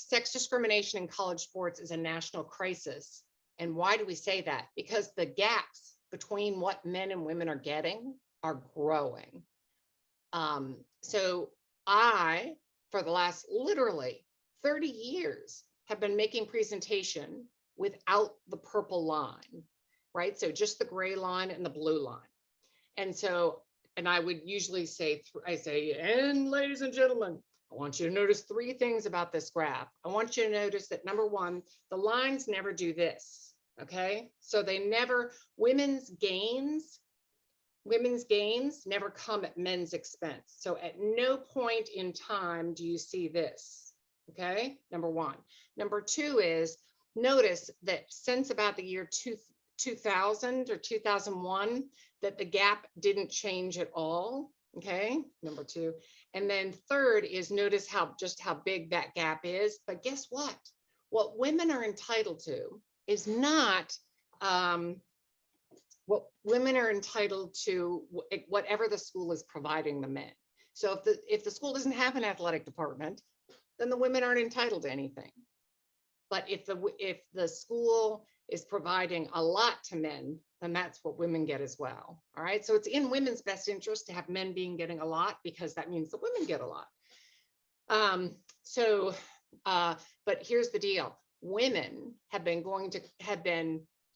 sex discrimination in college sports is a national crisis. And why do we say that? Because the gaps between what men and women are getting are growing. So I, for the last literally 30 years, have been making presentation without the purple line, right? So just the gray line and the blue line. And so, and I would usually say, and ladies and gentlemen, I want you to notice 3 things about this graph. I want you to notice that number 1, the lines never do this, okay? So they never, women's gains never come at men's expense. So at no point in time do you see this, okay? Number 1. Number 2 is, notice that since about the year 2000 or 2001, that the gap didn't change at all, okay? Number 2. And then third is, notice just how big that gap is. But guess what? What women are entitled to is not, what women are entitled to, whatever the school is providing the men. So if the school doesn't have an athletic department, then the women aren't entitled to anything. But if the school is providing a lot to men, then that's what women get as well. All right. So it's in women's best interest to have men getting a lot, because that means the women get a lot. But here's the deal. Women have been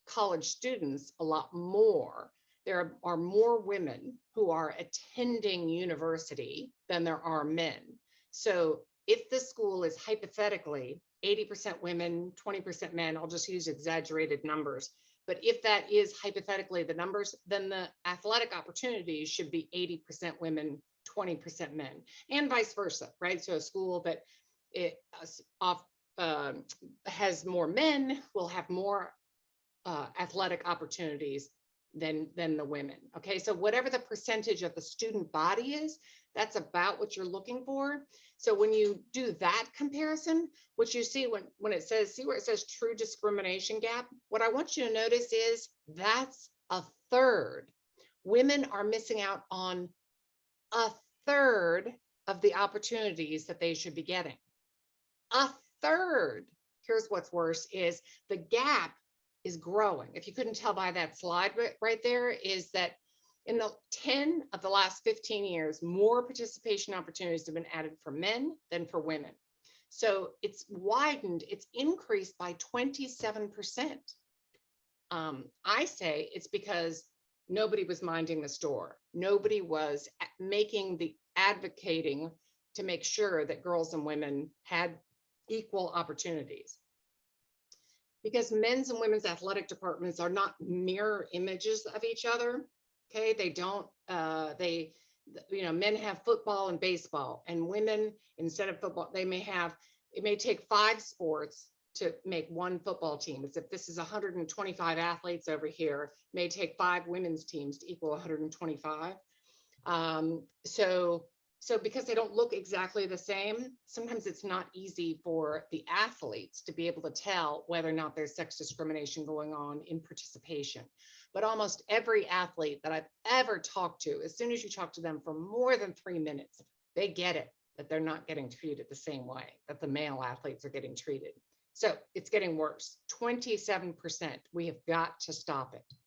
college students a lot more. There are more women who are attending university than there are men. So if the school is hypothetically 80% women, 20% men, I'll just use exaggerated numbers. But if that is hypothetically the numbers, then the athletic opportunities should be 80% women, 20% men, and vice versa, right? So a school that has more men will have more athletic opportunities than the women. Okay, so whatever the percentage of the student body is, that's about what you're looking for. So when you do that comparison, what you see when it says, see where it says true discrimination gap, what I want you to notice is that's a third. Women are missing out on a third of the opportunities that they should be getting. A third. Here's what's worse is the gap is growing. If you couldn't tell by that slide right there, is that in the 10 of the last 15 years, more participation opportunities have been added for men than for women. So it's widened, it's increased by 27%. I say it's because nobody was minding the store. Nobody was advocating to make sure that girls and women had equal opportunities. Because men's and women's athletic departments are not mirror images of each other. Okay, they don't, men have football and baseball, and women, instead of football, it may take 5 sports to make one football team. As if this is 125 athletes over here, it may take 5 women's teams to equal 125. So because they don't look exactly the same, sometimes it's not easy for the athletes to be able to tell whether or not there's sex discrimination going on in participation. But almost every athlete that I've ever talked to, as soon as you talk to them for more than 3 minutes, they get it, that they're not getting treated the same way that the male athletes are getting treated. So it's getting worse. 27%. We have got to stop it.